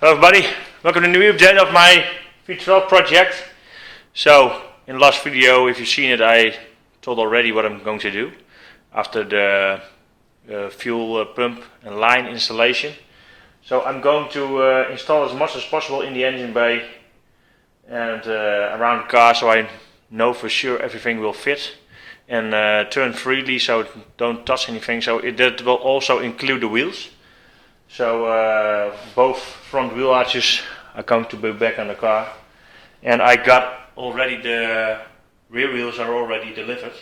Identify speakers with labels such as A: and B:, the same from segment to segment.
A: Hello everybody, welcome to a new update of my V12 project. So, in the last video, if you've seen it, I told already what I'm going to do after the fuel pump and line installation. So I'm going to install as much as possible in the engine bay and around the car, so I know for sure everything will fit and turn freely, so don't touch anything. So that will also include the wheels. So both front wheel arches are going to be back on the car, and I got already the rear wheels are already delivered.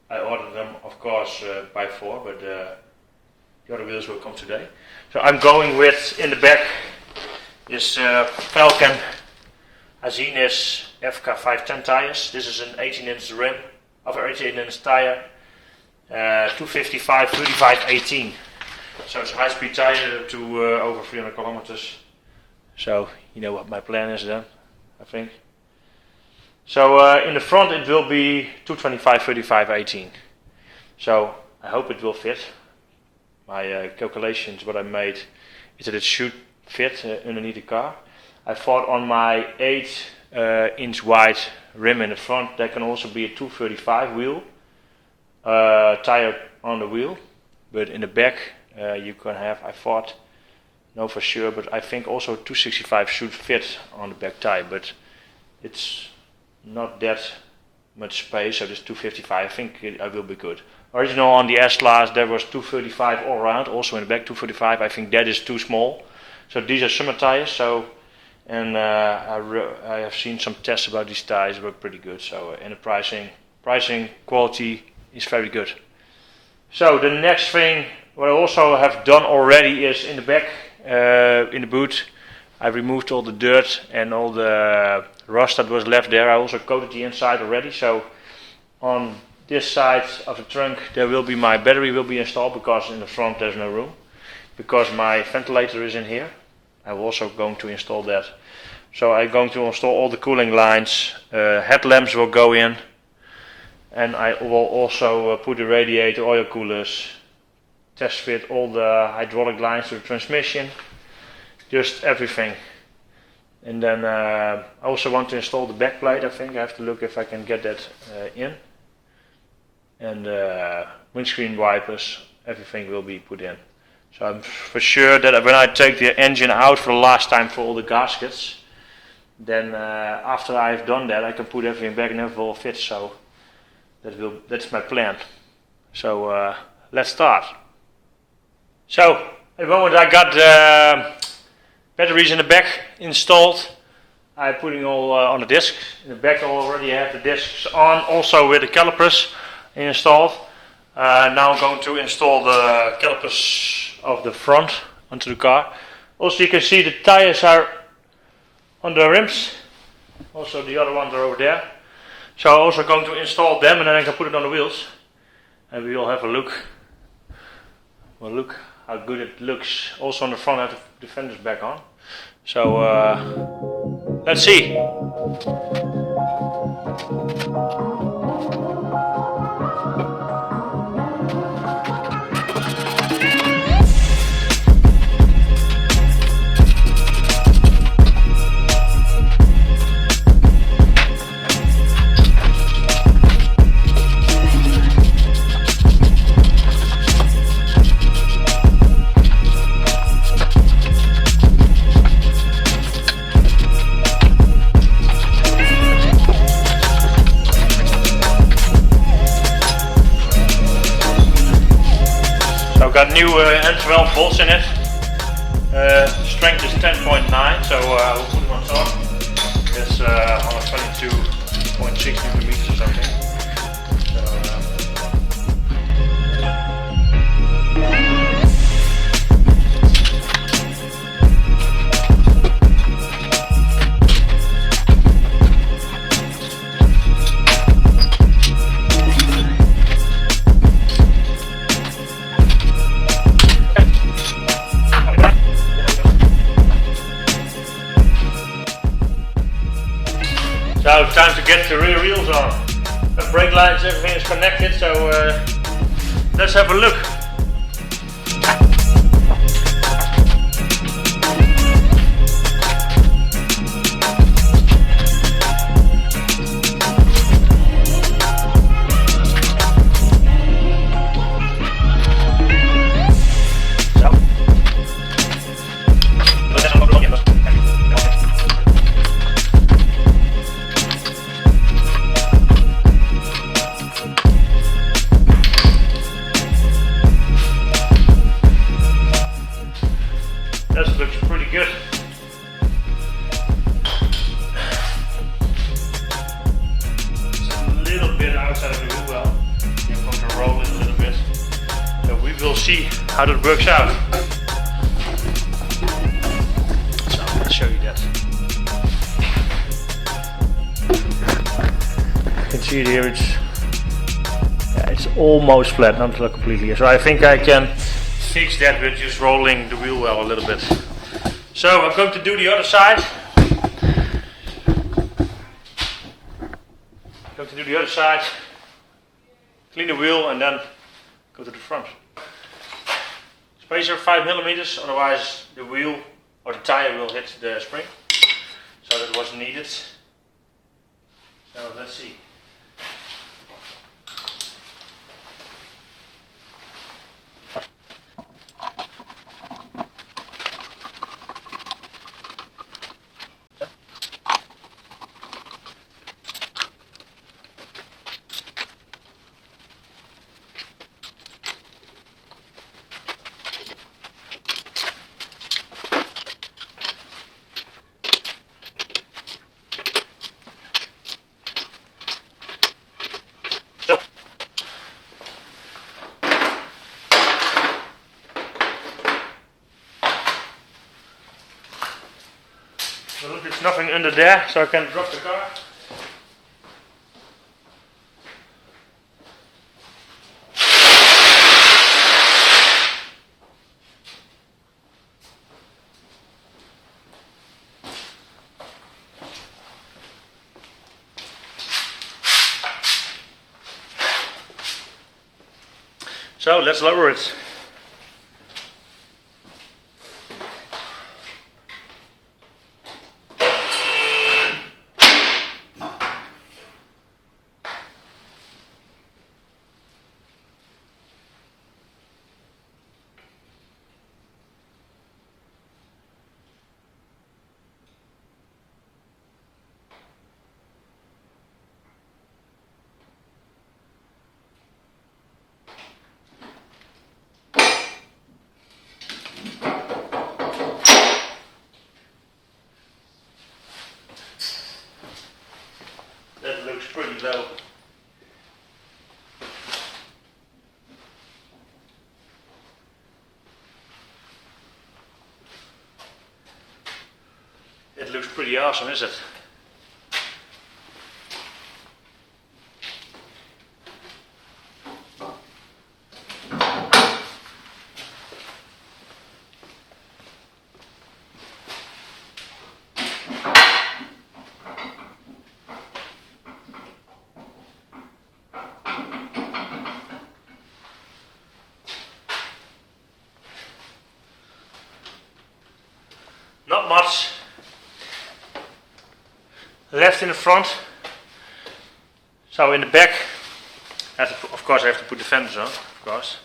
A: I ordered them, of course, by 4, but the other wheels will come today. So I'm going with, in the back, this Falcon Azines FK510 tires. This is an 18-inch rim, of 18-inch tire, 255/35/18. So it's a high-speed tire to over 300 kilometers. So you know what my plan is then, I think. So in the front it will be 225/35/18. So I hope it will fit. My calculations, what I made, is that it should fit underneath the car. I thought on my 8-inch wide rim in the front, there can also be a 235 wheel tire on the wheel, but in the back you can have, I thought, no for sure, but I think also 265 should fit on the back tire, but it's not that much space, so this 255, I think I will be good. Original on the S-Class there was 235 all around, also in the back 235, I think that is too small. So these are summer tires, so, and I have seen some tests about these tires, work pretty good, so and the pricing quality is very good. So the next thing, what I also have done already is in the back, in the boot, I removed all the dirt and all the rust that was left there. I also coated the inside already, so on this side of the trunk there will be my battery will be installed, because in the front there's no room, because my ventilator is in here. I'm also going to install that. So I'm going to install all the cooling lines, headlamps will go in, and I will also put the radiator, oil coolers, test fit all the hydraulic lines to the transmission, just everything. And then I also want to install the back plate. I think I have to look if I can get that in. And windscreen wipers, everything will be put in. So I'm for sure that when I take the engine out for the last time for all the gaskets, then after I've done that I can put everything back and it will fit. So that's my plan. So let's start. So at the moment I got batteries in the back installed. I'm putting all on the disc. In the back I already have the discs on, also with the calipers installed. Now I'm going to install the calipers of the front onto the car. Also you can see the tires are on the rims. Also the other ones are over there. So I'm also going to install them and then I can put it on the wheels. And we will have a look. Well, look how good it looks. Also on the front I have the fenders back on. So let's see. I've got new N12 bolts in it. Strength is 10.9, so we'll put them on top. It's on a 22.6 millimeters or something. So time to get the rear wheels on. The brake lines, everything is connected, so let's have a look. That looks pretty good. It's a little bit outside of the wheel well. I'm going to roll it a little bit. So we will see how that works out. So I'll show you that. You can see it here, it's almost flat, not completely. So I think I can fix that with just rolling the wheel well a little bit. So I'm going to do the other side. Clean the wheel and then go to the front. Spacer 5mm, otherwise the wheel or the tire will hit the spring. So that was needed. So let's see. So look, there's nothing under there, so I can drop the car. So let's lower it. That looks pretty low. It looks pretty awesome, is it? Not much left in the front. So in the back, of course I have to put the fenders on, of course.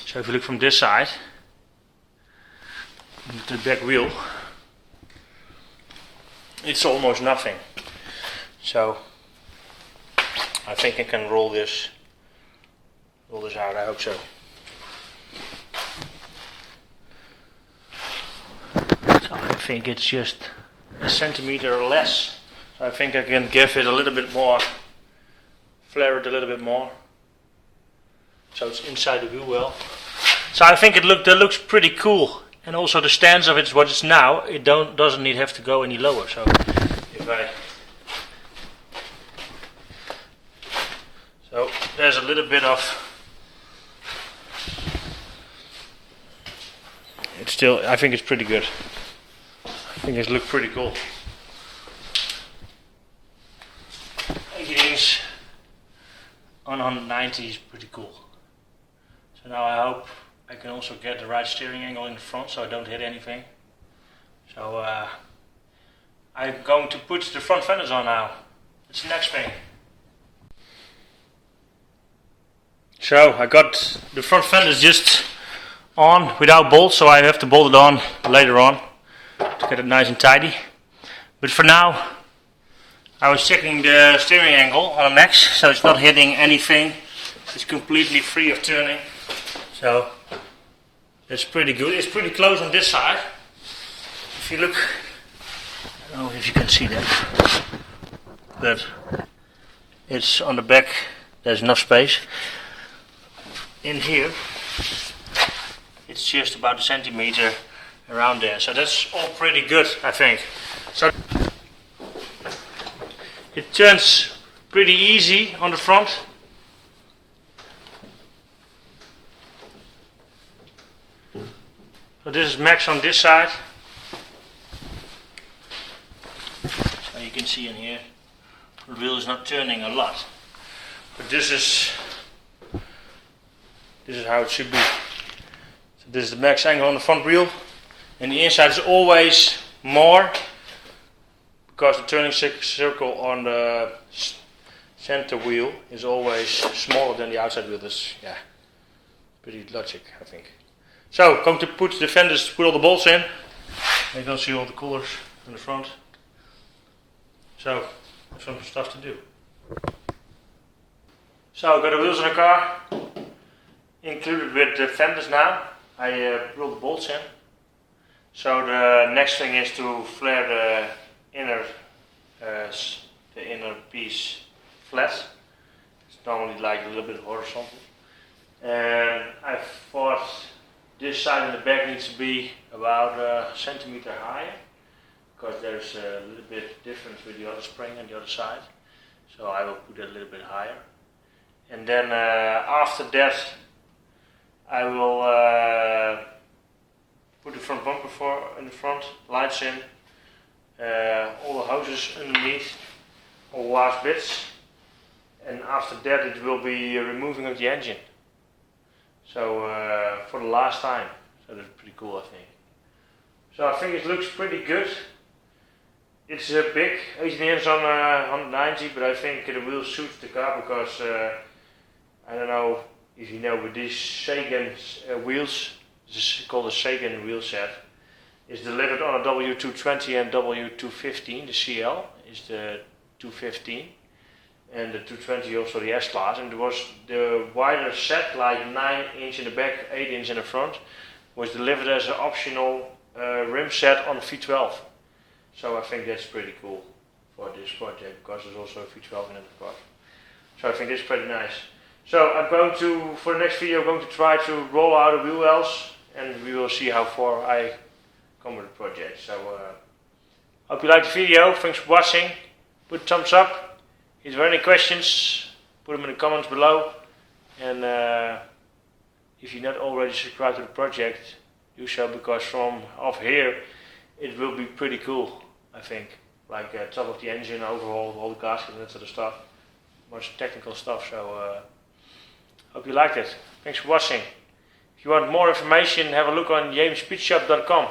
A: So if you look from this side, the back wheel, it's almost nothing. So I think I can roll this out, I hope so. I think it's just a centimeter or less. So I think I can give it a little bit more, flare it a little bit more. So it's inside the wheel well. So I think that looks pretty cool. And also the stance of it is what it's now. It doesn't have to go any lower. So there's a little bit of. I think it's pretty good. I think it looks pretty cool. 18-inch on 190 is pretty cool. So now I hope I can also get the right steering angle in the front so I don't hit anything. So I'm going to put the front fenders on now. It's the next thing. So I got the front fenders just on without bolts, so I have to bolt it on later on to get it nice and tidy. But for now I was checking the steering angle on a max, so it's not hitting anything. It's completely free of turning. So it's pretty good. It's pretty close on this side. If you look, I don't know if you can see that, but it's on the back. There's enough space. In here, it's just about a centimeter around there. So that's all pretty good, I think. So it turns pretty easy on the front. So this is max on this side. So you can see in here, the wheel is not turning a lot. But this is how it should be. So this is the max angle on the front wheel. And the inside is always more, because the turning circle on the center wheel is always smaller than the outside wheel. That's, yeah, pretty logic, I think. So, going to put the fenders, put all the bolts in. You don't see all the coolers in the front. So, some stuff to do. So, I've got the wheels in the car, included with the fenders now. I put all the bolts in. So the next thing is to flare the inner piece flat. It's normally like a little bit horizontal. And I thought this side and the back needs to be about a centimeter higher, because there's a little bit difference with the other spring and the other side. So I will put it a little bit higher. And then after that I will put the front bumper in the front, lights in, all the hoses underneath, all the last bits, and after that it will be removing of the engine. So for the last time, so that's pretty cool, I think. So I think it looks pretty good. It's big, 18 inches on 190, but I think the wheel suits the car, because I don't know if you know, but these Sagan wheels, this is called a Sagan wheel set, is delivered on a W220 and W215. The CL is the 215, and the 220 also the S-Class. And there was the wider set, like 9 inch in the back, 8 inch in the front, was delivered as an optional rim set on the V12. So I think that's pretty cool for this project, because there's also a V12 in the car. So I think that's pretty nice. So I'm going to, for the next video, I'm going to try to roll out the wheel wells, and we will see how far I come with the project. So hope you liked the video. Thanks for watching. Put a thumbs up. If there are any questions, put them in the comments below. And if you're not already subscribed to the project, do so, because from off here it will be pretty cool, I think. Like top of the engine, overhaul, all the gaskets and that sort of stuff. Much technical stuff. So hope you liked it. Thanks for watching. If you want more information, have a look on jamesspeedshop.com.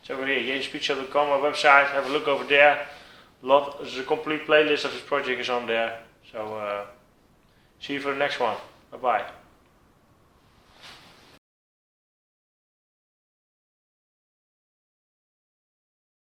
A: It's over here, jamesspeedshop.com, our website. Have a look over there. There's a complete playlist of this project is on there. So see you for the next one. Bye bye.